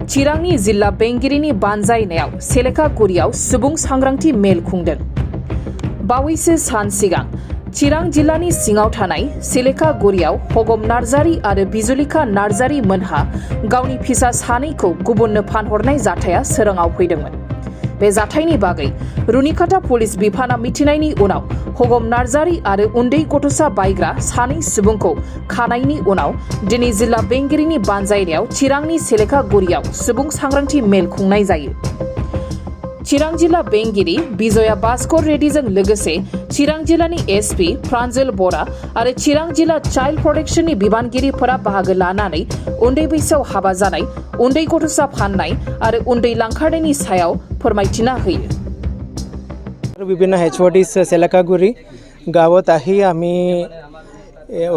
चिरांनि जिल्ला बेंगिरिनि बानजायनायाव सेलेखागुरियाव सुबुं सांग्रांथि मेल खुंदों। बावैसो सान सिगां चिरां जिल्लानि सिङाव थानाय सेलेखागुरियाव हगम नार्जारी आरो बिजुलिका नार्जारी मोनहा गावनि फिसा सानैखौ गुबुननो फानहरनाय जाथाया सोराङाव फैदोंमोन। बे जाथायनि बागै रुनिकाटा पुलिस बिफाना मिथिनायनि उनाव हगम नार्जारी आरो उन्दै गथ'सा बायग्रा सानै सुबुंखौ खानायनि उनाव दिनै जिल्ला बेंगिरिनि बानजायनायाव चिरांनि सेलेखागुरियाव सुबुं सांग्रांथि मेल खुंनाय जायो। चिरां जिल्ला बेंगिरि बिजया भास्कर रेड्डीजों लोगोसे चिरां जिल्लानि एसपी प्रान्जल बरा आरो चिरां जिल्ला चाइल्ड प्रोटेक्शननि बिबानगिरिफोरा बाहागो लानानै उन्दै बैसोआव हाबा जानाय, उन्दै गथ'सा फाननाय आरो उन्दै लांखारनायनि सायाव फोरमायथिना होयो। विभिन्न HODs सेलेखागुरि गाँवत आহি আমি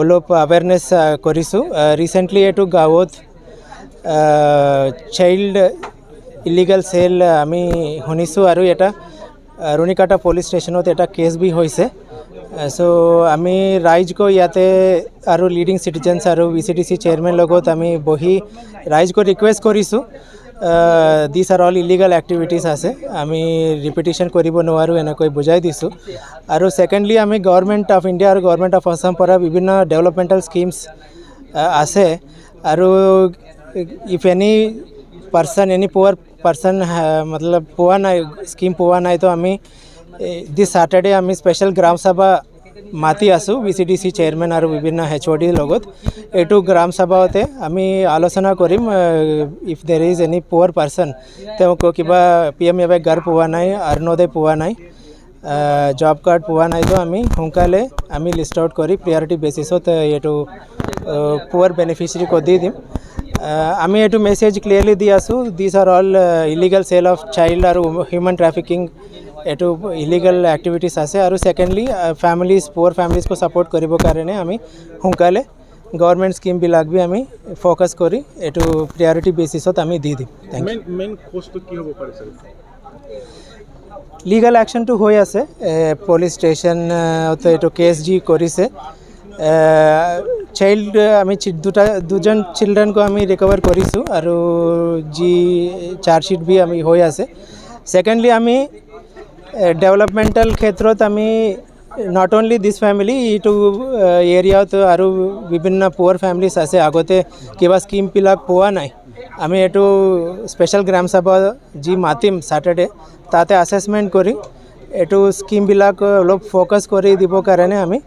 অলপ अवेयरनेस কৰিছোঁ। ৰিচেণ্টলি এইটো গাঁৱত চাইল্ড ইলিগেল সেল আমি শুনিছোঁ আৰু এটা रुनिकाटा पुलिस स्टेशनत এটা केस भी হৈছে। सो আমি ৰাইজক ইয়াতে আৰু লিডিং সিটিজেন্স আৰু VCDC চেয়াৰম্যান লগত আমি বহি ৰাইজক ৰিকুৱেষ্ট কৰিছোঁ। This are all illegal activities আছে, আমি ৰিপিটিশন কৰিব নোৱাৰোঁ এনেকৈ বুজাই দিছোঁ। আৰু সেকেন্ডলি আমি গভৰ্নমেন্ট অফ ইন্ডিয়া আৰু গভৰ্নমেন্ট অফ আসাম পৰা বিভিন্ন ডেভেলপমেন্টাল স্কিমস আছে। আৰু if any person any poor person मतलब পোৱা নাই স্কিম পোৱা নাই তো আমি দিস স্যাটাৰডে আমি স্পেশাল গ্ৰাম সভা মাতি আছোঁ VCDC চেয়াৰম্যান আৰু বিভিন্ন HOD লগত। এইটো গ্ৰাম সভাতে আমি আলোচনা কৰিম ইফ দেৰ ইজ এনি পুৱাৰ পাৰ্চন তেওঁক কিবা PMAY ঘৰ পোৱা নাই, অৰুণোদয় পোৱা নাই, জব কাৰ্ড পোৱা নাই তো আমি সোনকালে আমি লিষ্ট আউট কৰি প্ৰিয়ৰিটি বেচিছত এইটো পুৱাৰ বেনিফিচিয়াৰীক দি দিম। আমি এইটো মেছেজ ক্লিয়াৰলি দি আছোঁ, this are all illegal sale of child আৰু হিউম্যান ট্ৰাফিকিং এইটো ইলিগাল এক্টিভিটিজ আছে। আৰু সেকেন্ডলি ফ্যামিলিজ পুয়াৰ ফ্যামিলিজক সাপোৰ্ট কৰিবৰ কাৰণে আমি সোনকালে গভৰ্নমেন্ট স্কিমবিলাক বি আমি ফোকাস কৰি এইটো প্ৰিয়ৰিটি বেচিছত আমি দি দিম। মেইন কোষ্টটো কি হ'ব পাৰে স্যাৰ? লিগাল অ্যাকশনটো হৈ আছে, পুলিশ স্টেশনত এইটো কেছ জি কৰিছে। চাইল্ড আমি দুজন চিলড্ৰেনক আমি ৰিকভাৰ কৰিছোঁ আৰু যি চাৰ্জশ্বিট বি আমি হৈ আছে। সেকেন্ডলি আমি ডেভেলপমেন্টাল ক্ষেত্ৰত আমি নট অনলি দিস ফ্যামিলি এইটো এৰিয়াত আৰু বিভিন্ন পুৱাৰ ফ্যামিলিজ আছে আগতে কিবা স্কিমবিলাক পোৱা নাই। আমি এইটো স্পেশাল গ্ৰাম সভা যি মাতিম স্যাটাৰডে তাতে আছেছমেণ্ট কৰি এইটো স্কিমবিলাক অলপ ফোকাস কৰি দিবৰ কাৰণে আমি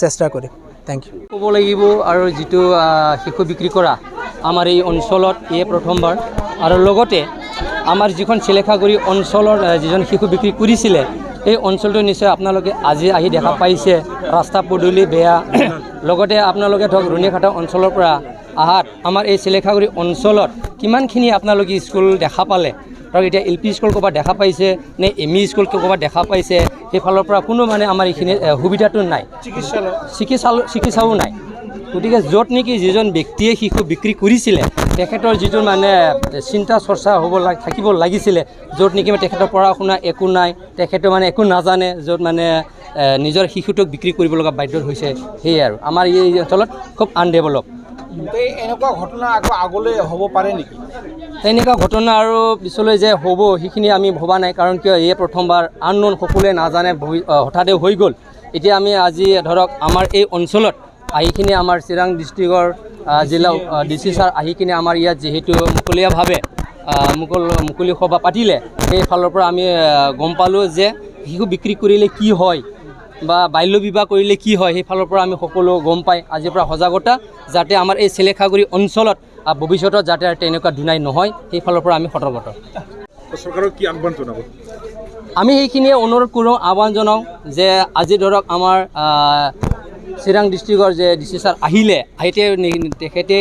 চেষ্টা কৰিম। Thank you. ক'ব লাগিব আৰু যিটো শিশু বিক্ৰী কৰা আমাৰ এই অঞ্চলত এই প্ৰথমবাৰ, আৰু লগতে আমাৰ যিখন সেলেখাগুৰি অঞ্চলৰ যিজন শিশু বিক্ৰী কৰিছিলে এই অঞ্চলটো নিশ্চয় আপোনালোকে আজি আহি দেখা পাইছে, ৰাস্তা পদূলি বেয়া। লগতে আপোনালোকে ধৰক ৰুনিকাটা অঞ্চলৰ পৰা আহাত আমাৰ এই সেলেখাগুৰি অঞ্চলত কিমানখিনি আপোনালোকে স্কুল দেখা পালে, ধৰক এতিয়া LP স্কুল ক'ৰবাত দেখা পাইছে নে ME স্কুল ক'ৰবাত দেখা পাইছে, সেইফালৰ পৰা কোনো মানে আমাৰ এইখিনি সুবিধাটো নাই, চিকিৎসাও নাই। গতিকে য'ত নেকি যিজন ব্যক্তিয়ে শিশু বিক্ৰী কৰিছিলে তেখেতৰ যিটো মানে চিন্তা চৰ্চা থাকিব লাগিছিলে, য'ত নেকি তেখেতৰ পঢ়া শুনা একো নাই, তেখেতে মানে একো নাজানে, য'ত মানে নিজৰ শিশুটোক বিক্ৰী কৰিব লগা বাধ্য হৈছে, সেয়াই আৰু আমাৰ এই অঞ্চলত খুব আনডেভেলপ। এনেকুৱা ঘটনা আকৌ আগলৈ হ'ব পাৰে নেকি? তেনেকুৱা ঘটনা আৰু পিছলৈ যে হ'ব সেইখিনি আমি ভবা নাই, কাৰণ কিয় এই প্ৰথমবাৰ আননোন সকলোৱে নাজানে, হঠাতে হৈ গ'ল। এতিয়া আমি আজি ধৰক আমাৰ এই অঞ্চলত আহিখিনি আমাৰ চিৰাং ডিষ্ট্ৰিক্টৰ জিলা DC ছাৰ আহিখিনি আমাৰ ইয়াত যিহেতু মুকলিয়াভাৱে মুকলি সভা পাতিলে, সেইফালৰ পৰা আমি গম পালোঁ যে শিশু বিক্ৰী কৰিলে কি হয় বা বাল্য বিবাহ কৰিলে কি হয়, সেইফালৰ পৰা আমি সকলো গম পাই আজিৰ পৰা সজাগতা যাতে আমাৰ এই সেলেখাগুৰি অঞ্চলত ভৱিষ্যতত যাতে তেনেকুৱা দুনাই নহয়, সেইফালৰ পৰা আমি সতৰ্কতা। চৰকাৰক কি আহ্বান জনাব? আমি সেইখিনিয়ে অনুৰোধ কৰোঁ, আহ্বান জনাওঁ যে আজি ধৰক আমাৰ চিৰাং ডিষ্ট্ৰিক্টৰ যে DC ছাৰ আহিলে, তেখেতে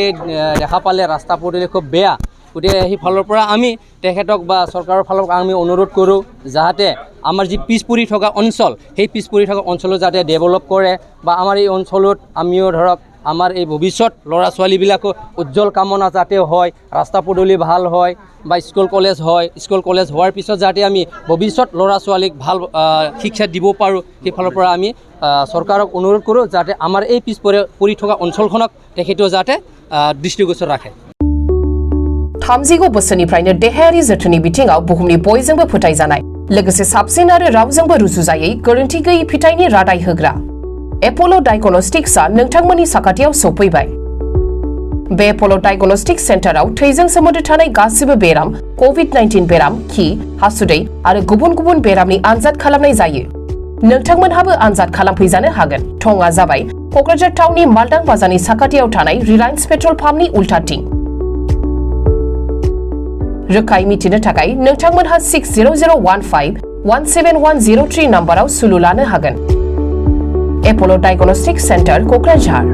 দেখা পালে ৰাস্তা পদূলি খুব বেয়া। গতিকে সেইফালৰ পৰা আমি তেখেতক বা চৰকাৰৰ ফালৰ পৰা আমি অনুৰোধ কৰোঁ যাতে আমাৰ যি পিছ পৰি থকা অঞ্চল, সেই পিছ পৰি থকা অঞ্চলত যাতে ডেভেলপ কৰে, বা আমাৰ এই অঞ্চলত আমিও ধৰক আমাৰ এই ভৱিষ্যত ল'ৰা ছোৱালীবিলাকো উজ্জ্বল কামনা যাতে হয়, ৰাস্তা পদূলি ভাল হয় বা স্কুল কলেজ হয়, স্কুল কলেজ হোৱাৰ পিছত যাতে আমি ভৱিষ্যত ল'ৰা ছোৱালীক ভাল শিক্ষা দিব পাৰোঁ, সেইফালৰ পৰা আমি চৰকাৰক অনুৰোধ কৰোঁ যাতে আমাৰ এই পিছ পৰি থকা অঞ্চলখনক তেখেতেও যাতে দৃষ্টিগোচৰ ৰাখে। 30 बोसोरनिफ्रायनो देहायारि जोथोननि बिथिङाव बुहुमनि बयजोंबो फोथायजानाय लोगोसे साबसिन आरो रावजोंबो रुजुजायै गोरोन्थि गैयै फिथाइनि रादाय होग्रा एप'ल' डायग्नोस्टिक्सआ नोंथांमोननि साखाथियाव सौफैबाय। बे एप'ल' डायग्नोस्टिक्स सेन्टाराव थैजों सोमोन्दो थानाय गासिबो बेराम, कभिड-19 बेराम, खि, हासुदै आरो गुबुन गुबुन बेरामनि आनजाद खालामनाय जायो। नोंथांमोनहाबो आनजाद खालामफैजानो हागोन। थंआ जाबाय क'क्राझार टाउननि मालदां बाजारनि साखाथियाव थानाय रिलायन्स पेट्रल पाम्पनि उल्टाथिं। रोखायै मिथिनो थाखाय नोंथांमोनहा 6001517103 नाम्बाराव सुलु लानो हागोन। एप'ल' डायग्नोस्टिक्स सेन्टार क'क्राझार।